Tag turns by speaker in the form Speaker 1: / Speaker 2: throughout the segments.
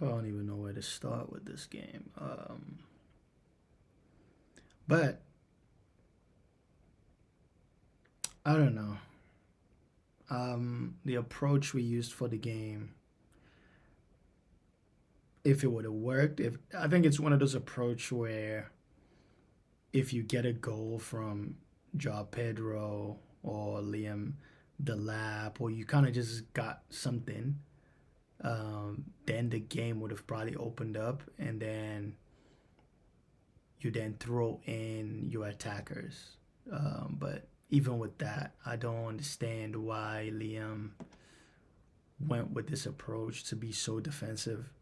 Speaker 1: I don't even know where to start with this game. But I don't know. The approach we used for the game, if it would have worked, if I think it's one of those approach where if you get a goal from Joao Pedro or Liam Delap, or you kind of just got something, then the game would have probably opened up, and then you then throw in your attackers. But even with that, I don't understand why Liam went with this approach to be so defensive.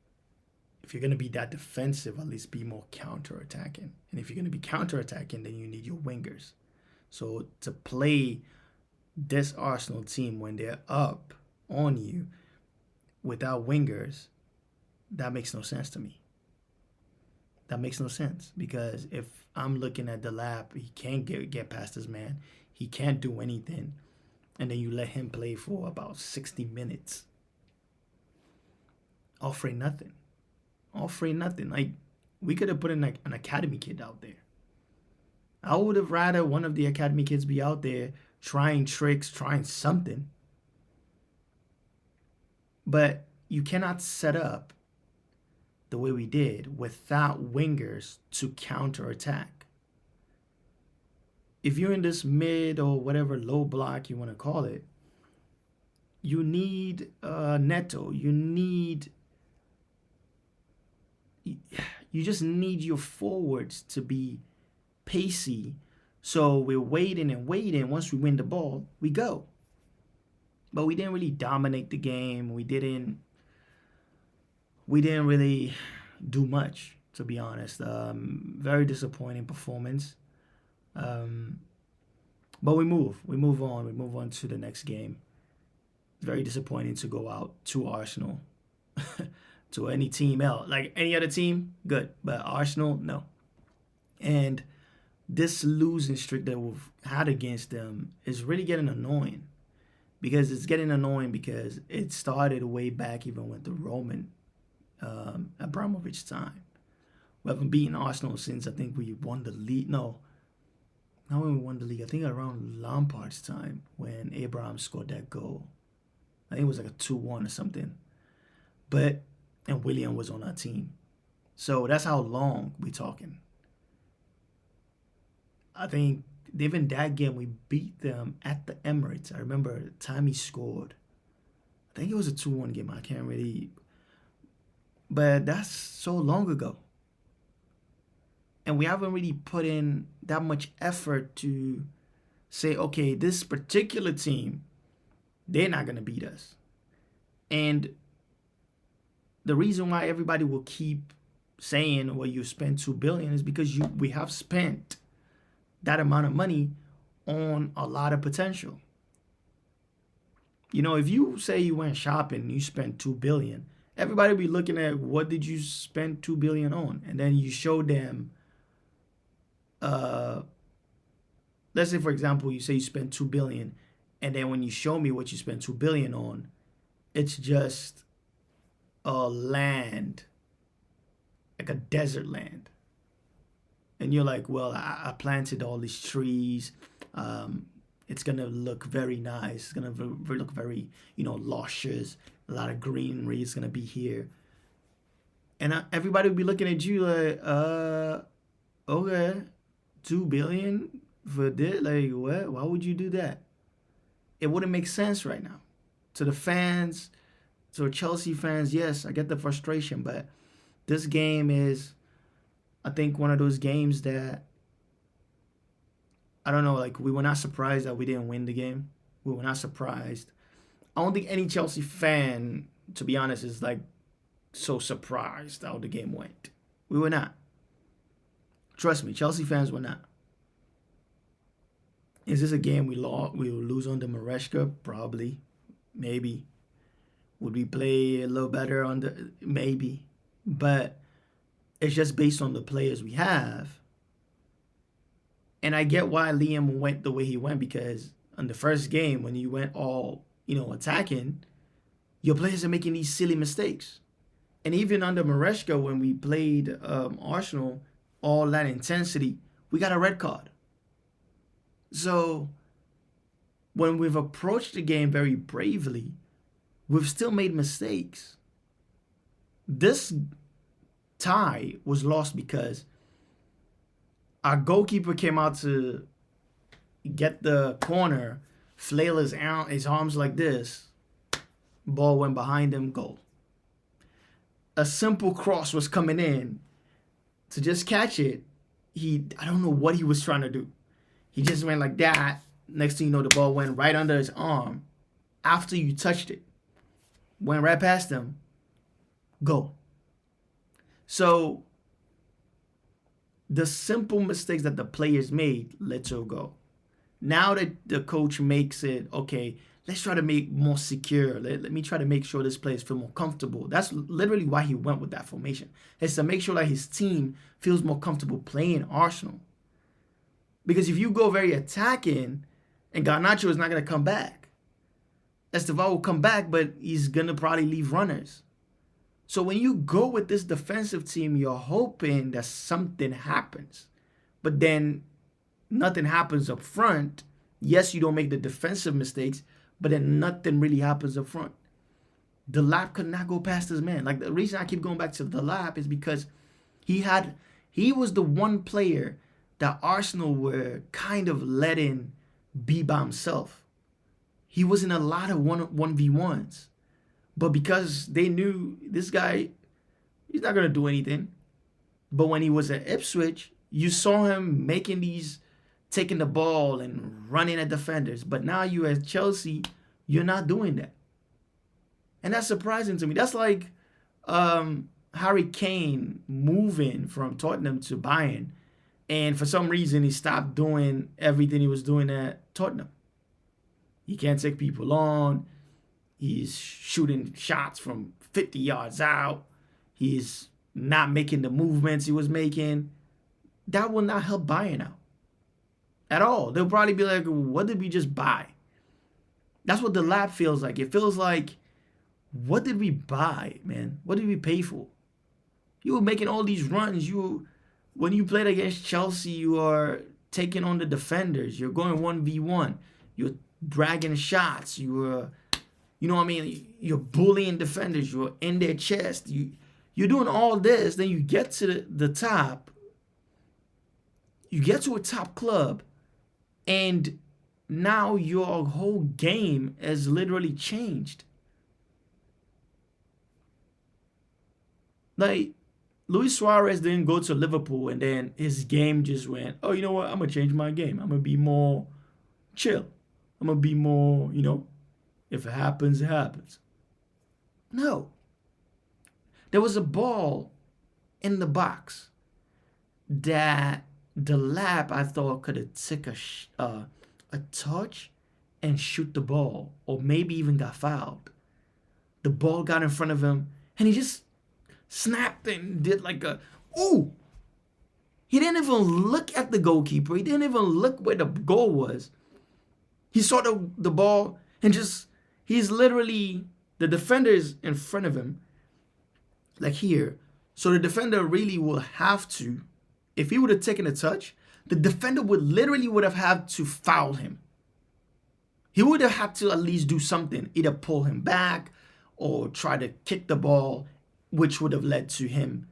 Speaker 1: If you're going to be that defensive, at least be more counter-attacking. And if you're going to be counter-attacking, then you need your wingers. So to play this Arsenal team when they're up on you without wingers, that makes no sense to me. That makes no sense because if I'm looking at the lap, he can't get past his man. He can't do anything. And then you let him play for about 60 minutes. Offering nothing. Offering nothing. Like, we could have put in like an academy kid out there. I would have rather one of the academy kids be out there trying tricks, trying something. But you cannot set up the way we did without wingers to counterattack. If you're in this mid or whatever low block you want to call it, you need Neto. You just need your forwards to be pacey. So we're waiting and waiting. Once we win the ball, we go. But we didn't really dominate the game. We didn't really do much, to be honest. Very disappointing performance. But we move on. We move on to the next game. It's very disappointing to go out to Arsenal, to any team else. Like any other team, good. But Arsenal, no. And this losing streak that we've had against them is really getting annoying. Because it started way back even with the Roman Abramovich time. We haven't beaten Arsenal since I think we won the league. No, not when we won the league. I think around Lampard's time when Abraham scored that goal. I think it was like a 2-1 or something. And William was on our team. So that's how long we talking. I think even that game we beat them at the Emirates. I remember the time he scored. I think it was a 2-1 game. I can't really. But that's so long ago. And we haven't really put in that much effort to say, okay, this particular team, they're not going to beat us. And the reason why everybody will keep saying, well, you spent $2 billion is because we have spent that amount of money on a lot of potential. You know, if you say you went shopping and you spent $2 billion, everybody will be looking at what did you spend $2 billion on? And then you show them, let's say, for example, you say you spent $2 billion. And then when you show me what you spent $2 billion on, it's just a land, like a desert land. And you're like, well, I planted all these trees. It's going to look very nice. It's going to look very, luscious. A lot of greenery is going to be here. And everybody will be looking at you like, okay, $2 billion for this? Like, what? Why would you do that? It wouldn't make sense right now. To the fans, to Chelsea fans, yes, I get the frustration. But this game is, I think, one of those games that, I don't know, like, we were not surprised that we didn't win the game. We were not surprised. I don't think any Chelsea fan, to be honest, is, like, so surprised how the game went. We were not. Trust me, Chelsea fans were not. Is this a game we will lose under Maresca? Probably. Maybe. Would we play a little better under? Maybe. But it's just based on the players we have. And I get why Liam went the way he went, because in the first game, when you went all, attacking, your players are making these silly mistakes. And even under Maresca, when we played Arsenal, all that intensity, we got a red card. So when we've approached the game very bravely, we've still made mistakes. This tie was lost because our goalkeeper came out to get the corner, flail his arms like this. Ball went behind him, goal. A simple cross was coming in. To just catch it, I don't know what he was trying to do. He just went like that. Next thing you know, the ball went right under his arm. After you touched it, went right past him, goal. So the simple mistakes that the players made led to a goal. Now that the coach makes it, okay, let's try to make more secure. Let me try to make sure this players feel more comfortable. That's literally why he went with that formation. It's to make sure that his team feels more comfortable playing Arsenal. Because if you go very attacking, and Garnacho is not going to come back. Esteval will come back, but he's going to probably leave runners. So when you go with this defensive team, you're hoping that something happens. But then nothing happens up front. Yes, you don't make the defensive mistakes, but then nothing really happens up front. The lap could not go past his man. Like, the reason I keep going back to the lap is because he was the one player that Arsenal were kind of letting be by himself. He was in a lot of 1v1s. But because they knew this guy, he's not going to do anything. But when he was at Ipswich, you saw him taking the ball and running at defenders. But now you at Chelsea, you're not doing that. And that's surprising to me. That's like Harry Kane moving from Tottenham to Bayern. And for some reason, he stopped doing everything he was doing at Tottenham. He can't take people on. He's shooting shots from 50 yards out. He's not making the movements he was making. That will not help Bayern out at all. They'll probably be like, what did we just buy? That's what the lab feels like. It feels like, what did we buy, man? What did we pay for? You were making all these runs. When you played against Chelsea, you are taking on the defenders. You're going 1v1. You're dragging shots. You know what I mean? You're bullying defenders. You're in their chest. You're doing all this. Then you get to the top. You get to a top club. And now your whole game has literally changed. Like, Luis Suarez didn't go to Liverpool and then his game just went, oh, you know what? I'm going to change my game. I'm going to be more chill. I'm going to be more, if it happens, it happens. No. There was a ball in the box that the lab, I thought, could have took a touch and shoot the ball, or maybe even got fouled. The ball got in front of him and he just snapped and did like ooh. He didn't even look at the goalkeeper. He didn't even look where the goal was. He saw the ball and he's literally, the defender is in front of him, like here. So the defender really will have to, if he would have taken a touch, the defender would have had to foul him. He would have had to at least do something, either pull him back or try to kick the ball, which would have led to him,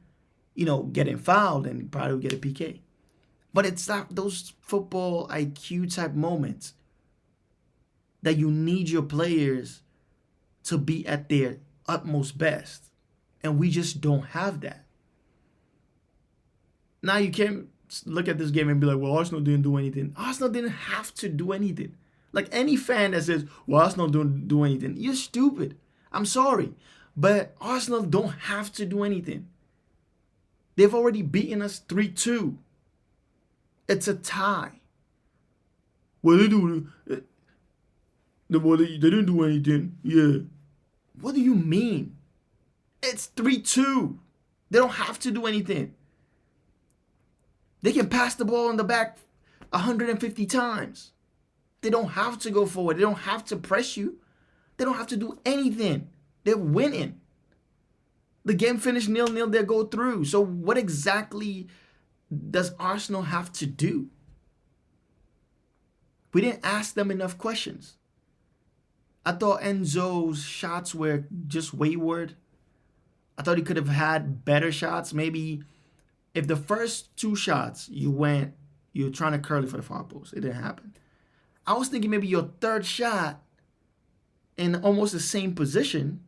Speaker 1: getting fouled and probably get a PK. But it's not those football IQ type moments that you need your players to be at their utmost best. And we just don't have that. Now you can't look at this game and be like, well, Arsenal didn't do anything. Arsenal didn't have to do anything. Like, any fan that says, well, Arsenal didn't do anything, you're stupid. I'm sorry. But Arsenal don't have to do anything. They've already beaten us 3-2. It's a tie. Well, they didn't do anything. Yeah. What do you mean? It's 3-2. They don't have to do anything. They can pass the ball in the back 150 times. They don't have to go forward. They don't have to press you. They don't have to do anything. They're winning. The game finished 0-0. They go through. So what exactly does Arsenal have to do? We didn't ask them enough questions. I thought Enzo's shots were just wayward. I thought he could have had better shots. Maybe if the first 2 shots you were trying to curl it for the far post, it didn't happen. I was thinking maybe your 3rd shot in almost the same position,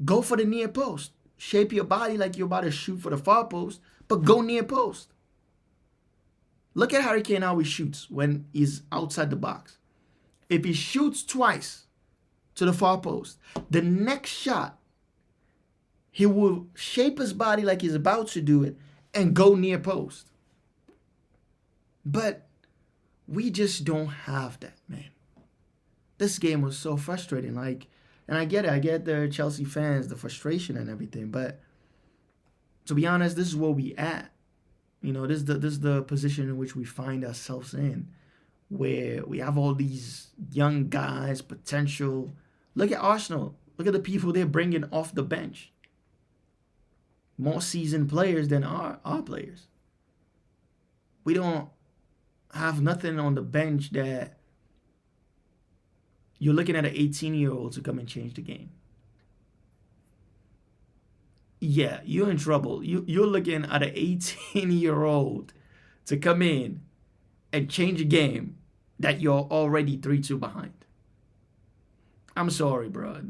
Speaker 1: go for the near post. Shape your body like you're about to shoot for the far post, but go near post. Look at Harry Kane how he shoots when he's outside the box. If he shoots twice to the far post, the next shot, he will shape his body like he's about to do it and go near post. But we just don't have that, man. This game was so frustrating. And I get it. I get the Chelsea fans, the frustration and everything. But to be honest, this is where we at. This is the position in which we find ourselves in, where we have all these young guys, potential. Look at Arsenal. Look at the people they're bringing off the bench. More seasoned players than our players. We don't have nothing on the bench that you're looking at an 18-year-old to come and change the game. Yeah, you're in trouble. You're looking at an 18-year-old to come in and change a game that you're already 3-2 behind. I'm sorry, bro.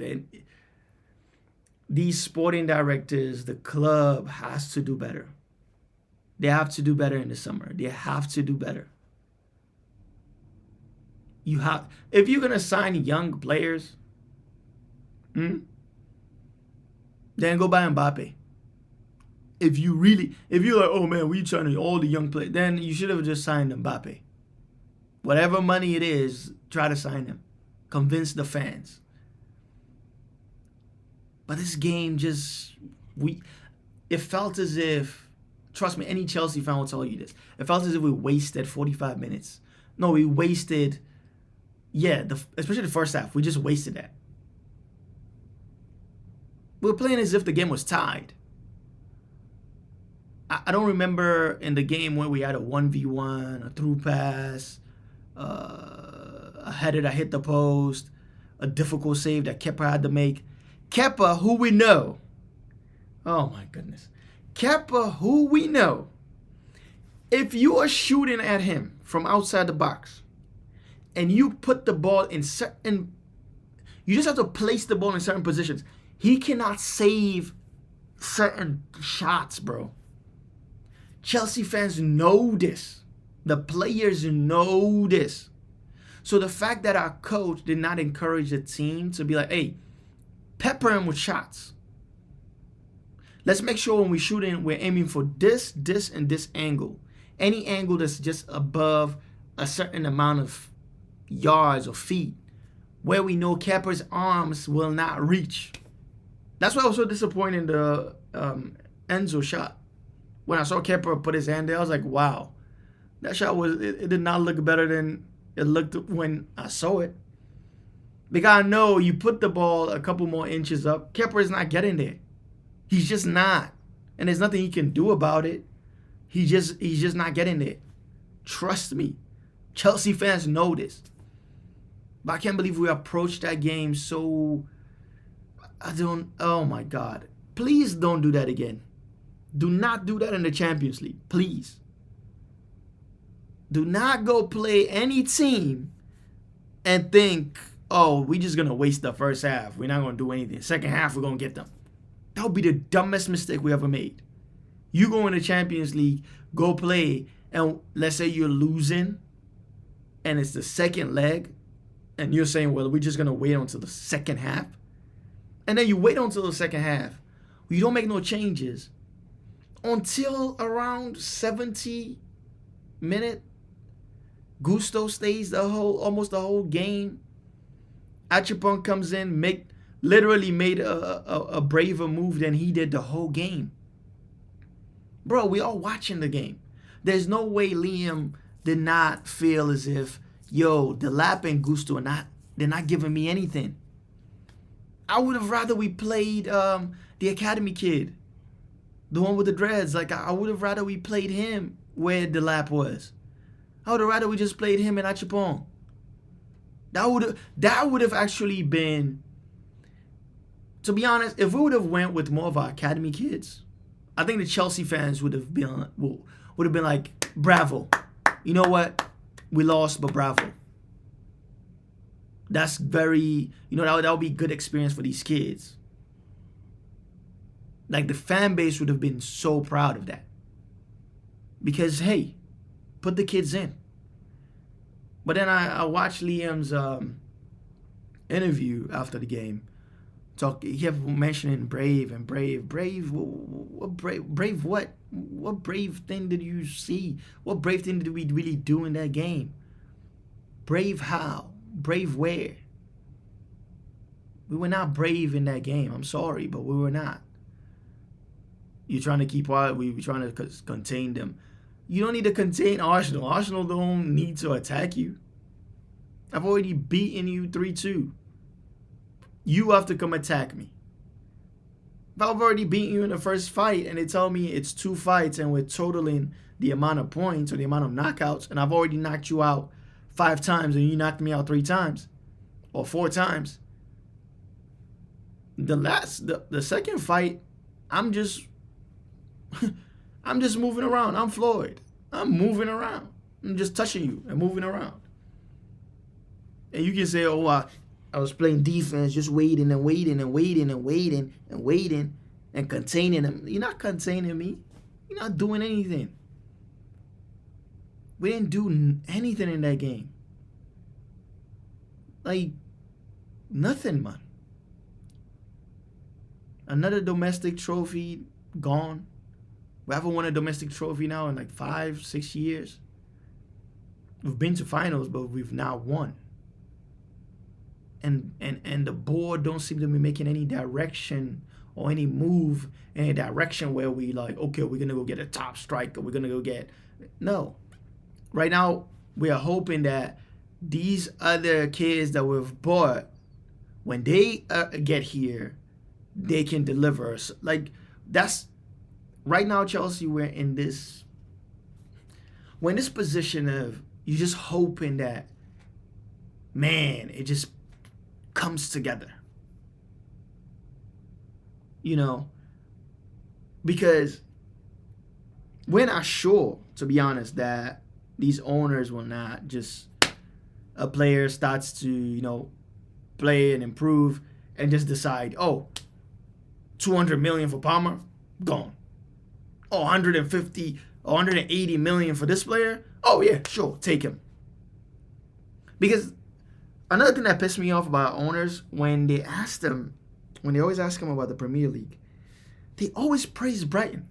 Speaker 1: These sporting directors, the club has to do better. They have to do better in the summer. They have to do better. If you're gonna sign young players, then go buy Mbappe. If you're like, oh man, we trying to all the young players, then you should have just signed Mbappe. Whatever money it is, try to sign him. Convince the fans. But this game it felt as if, trust me, any Chelsea fan will tell you this. It felt as if we wasted 45 minutes. No, we wasted, especially the first half. We just wasted that. We were playing as if the game was tied. I don't remember in the game where we had a 1v1, a through pass, a header that hit the post, a difficult save that Kepa had to make. Kepa, who we know. Oh my goodness. Kepa, who we know. If you are shooting at him from outside the box and you put the ball in certain, you just have to place the ball in certain positions. He cannot save certain shots, bro. Chelsea fans know this. The players know this. So the fact that our coach did not encourage the team to be like, hey, pepper him with shots. Let's make sure when we shoot in, we're aiming for this, and this angle. Any angle that's just above a certain amount of yards or feet, where we know Kepa's arms will not reach. That's why I was so disappointed in the Enzo shot. When I saw Kepa put his hand there, I was like, wow. That shot it did not look better than it looked when I saw it. Because I know you put the ball a couple more inches up, Kepa is not getting there. He's just not. And there's nothing he can do about it. He's just not getting there. Trust me. Chelsea fans know this. But I can't believe we approached that game so... oh my God. Please don't do that again. Do not do that in the Champions League. Please. Do not go play any team and think, oh, we're just going to waste the first half. We're not going to do anything. Second half, we're going to get them. That would be the dumbest mistake we ever made. You go in the Champions League, go play, and let's say you're losing, and it's the second leg, and you're saying, well, we're just going to wait until the second half. And then you wait until the second half. You don't make no changes until around 70 minute. Gusto stays almost the whole game. Achapon comes in, literally made a braver move than he did the whole game. Bro, we all watching the game. There's no way Liam did not feel as if, yo, Delap and Gusto they're not giving me anything. I would have rather we played The academy kid, the one with the dreads. Like, I would have rather we played him where the lap was. I would have rather we just played him in Achapong. That would have actually been, to be honest, if we would have went with more of our academy kids, I think the Chelsea fans would have been like, bravo. You know what? We lost, but bravo. That's very, that would be a good experience for these kids. Like, the fan base would have been so proud of that. Because, hey, put the kids in. But then I watched Liam's interview after the game. He kept mentioning Brave. What Brave what? What brave thing did you see? What brave thing did we really do in that game? Brave how? Brave where? We were not brave in that game. I'm sorry, but we were not. You're trying to keep quiet. We were trying to contain them. You don't need to contain Arsenal. Arsenal don't need to attack you. I've already beaten you 3-2. You have to come attack me. If I've already beaten you in the first fight and they tell me it's 2 fights and we're totaling the amount of points or the amount of knockouts, and I've already knocked you out 5 times and you knocked me out 3 times or 4 times. The second fight, I'm just moving around. I'm Floyd. I'm moving around. I'm just touching you and moving around. And you can say, oh, I was playing defense, just waiting and containing them. You're not containing me. You're not doing anything. We didn't do anything in that game. Like, nothing, man. Another domestic trophy gone. We haven't won a domestic trophy now in like 5-6 years. We've been to finals, but we've not won. And the board don't seem to be making any direction or any move in a direction where we like, okay, we're gonna go get a top striker. We're gonna go get no. Right now, we are hoping that these other kids that we've bought, when they get here, they can deliver us. Like, that's right now, Chelsea. We're in this position of you just hoping that, man, it just comes together. Because we're not sure, to be honest, that these owners will not just, a player starts to, play and improve and just decide, oh, 200 million for Palmer, gone. Oh, 150, 180 million for this player? Oh, yeah, sure, take him. Because another thing that pissed me off about owners, when they always ask them about the Premier League, they always praise Brighton.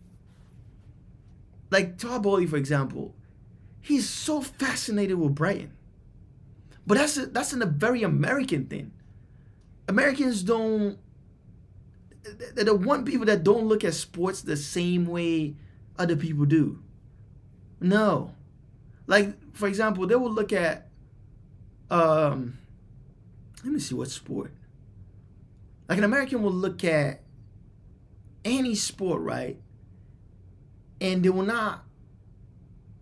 Speaker 1: Like Todd Bowley, for example, he's so fascinated with Brighton. But that's a very American thing. Americans they're the one people that don't look at sports the same way other people do. No. Like, for example, they will look at, let me see what sport. Like, an American will look at any sport, right? And they will not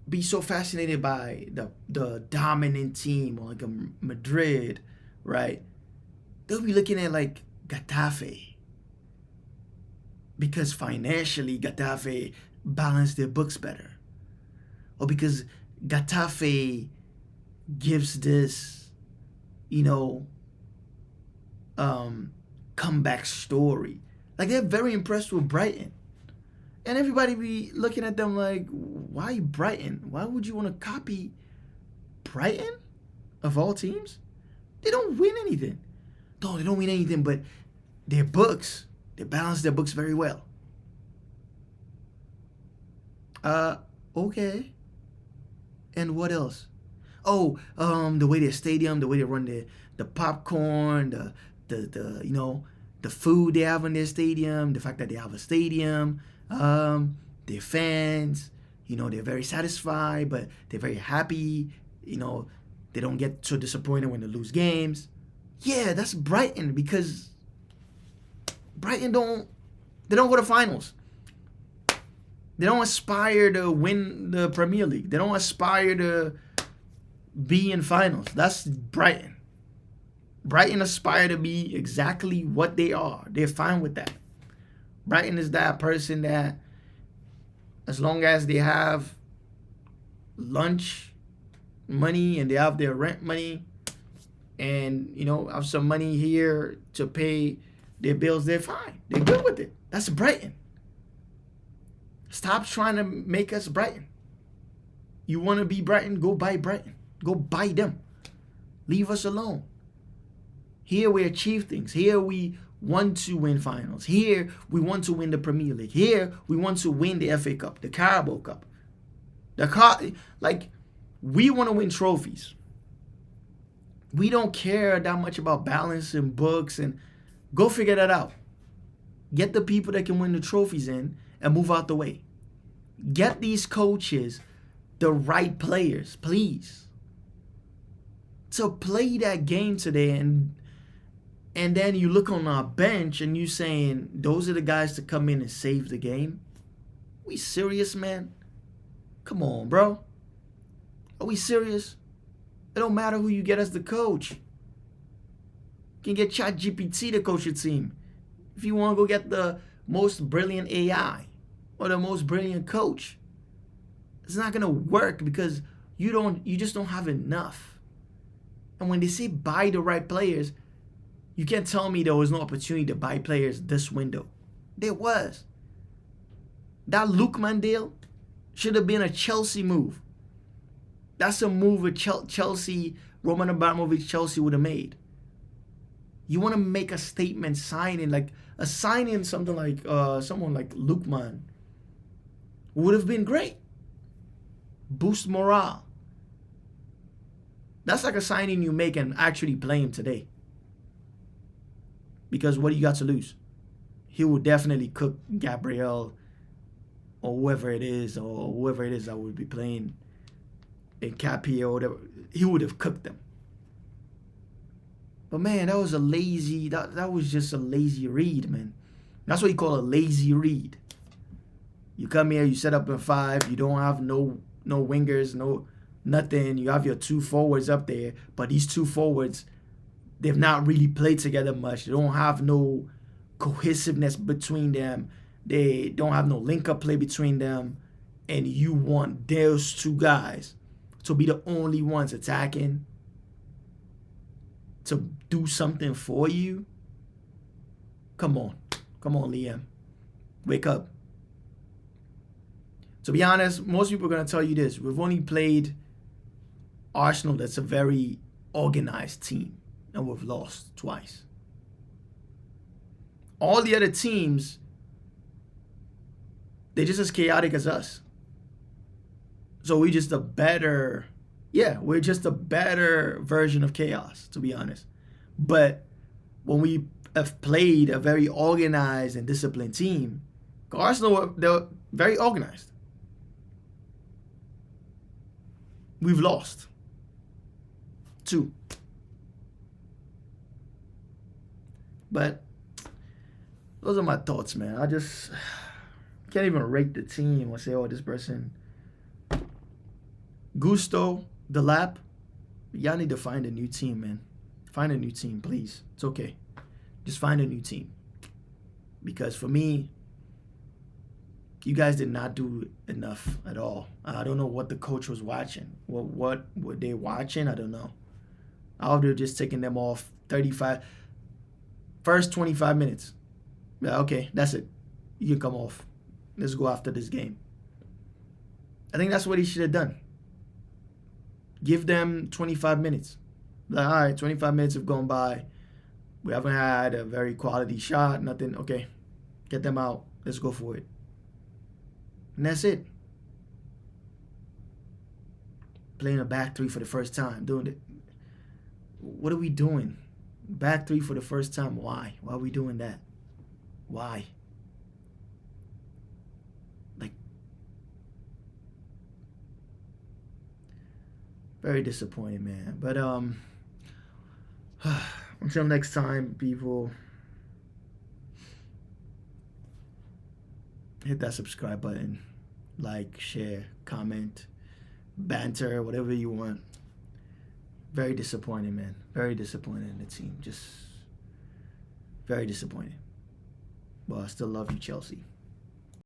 Speaker 1: be so fascinated by the dominant team or like a Madrid, right? They'll be looking at like Getafe. Because financially, Getafe balance their books better. Or because Getafe gives this, comeback story. Like, they're very impressed with Brighton. And everybody be looking at them like, why Brighton? Why would you want to copy Brighton of all teams? They don't win anything. No, they don't win anything, but their books, they balance their books very well. Okay. And what else? Oh, the way their stadium, the way they run the popcorn, the food they have in their stadium, the fact that they have a stadium, their fans, they're very satisfied, but they're very happy, they don't get so disappointed when they lose games. Yeah, that's Brighton, because Brighton don't They don't go to finals. They don't aspire to win the Premier League. They don't aspire to be in finals. That's Brighton. Brighton aspire to be exactly what they are. They're fine with that. Brighton is that person that, as long as they have lunch money and they have their rent money and, have some money here to pay their bills, they're fine. They're good with it. That's Brighton. Stop trying to make us Brighton. You want to be Brighton? Go buy Brighton. Go buy them. Leave us alone. Here we achieve things. Here we want to win finals. Here we want to win the Premier League. Here we want to win the FA Cup, the Carabao Cup. We want to win trophies. We don't care that much about balance and books, and go figure that out. Get the people that can win the trophies in and move out the way. Get these coaches the right players, please. So play that game today, and then you look on our bench and you saying those are the guys to come in and save the game. We serious, man? Come on, bro. Are we serious? It don't matter who you get as the coach. You can get ChatGPT to coach your team. If you want to go get the most brilliant AI or the most brilliant coach, it's not gonna work because you just don't have enough. And when they say buy the right players, you can't tell me there was no opportunity to buy players this window. There was. That Lookman deal should have been a Chelsea move. That's a move a Chelsea, Roman Abramovich, Chelsea would have made. You want to make a statement signing, like a signing something like someone like Lookman would have been great. Boost morale. That's like a signing you make and actually play him today. Because what do you got to lose? He will definitely cook Gabriel or whoever it is that would be playing in Capia or whatever. He would have cooked them. But man, that was just a lazy read, man. That's what you call a lazy read. You come here, you set up in 5, you don't have no wingers, no nothing. You have your 2 forwards up there, but these 2 forwards, they've not really played together much. They don't have no cohesiveness between them. They don't have no link-up play between them. And you want those 2 guys to be the only ones attacking, to do something for you? Come on, Liam. Wake up. To be honest, most people are going to tell you this. We've only played Arsenal, that's a very organized team, and we've lost twice. All the other teams, they're just as chaotic as us. So we're just a better version of chaos, to be honest. But when we have played a very organized and disciplined team, Arsenal, they're very organized. We've lost 2. But those are my thoughts, man. I just can't even rate the team or say, oh, this person. Gusto, the lap, y'all need to find a new team, man. Find a new team, please. It's okay. Just find a new team. Because for me, you guys did not do enough at all. I don't know what the coach was watching. What were they watching? I don't know. I would have just taken them off first 25 minutes. Yeah, okay, that's it. You can come off. Let's go after this game. I think that's what he should have done. Give them 25 minutes. Like, all right, 25 minutes have gone by. We haven't had a very quality shot, nothing. Okay, get them out. Let's go for it. And that's it. Playing a back 3 for the first time. Doing it. What are we doing? Back 3 for the first time. Why? Why are we doing that? Why? Like, very disappointing, man. But until next time, people. hit that subscribe button, like, share, comment, banter, whatever you want. Very disappointed, man. Very disappointed in the team. Just very disappointed. But I still love you, Chelsea.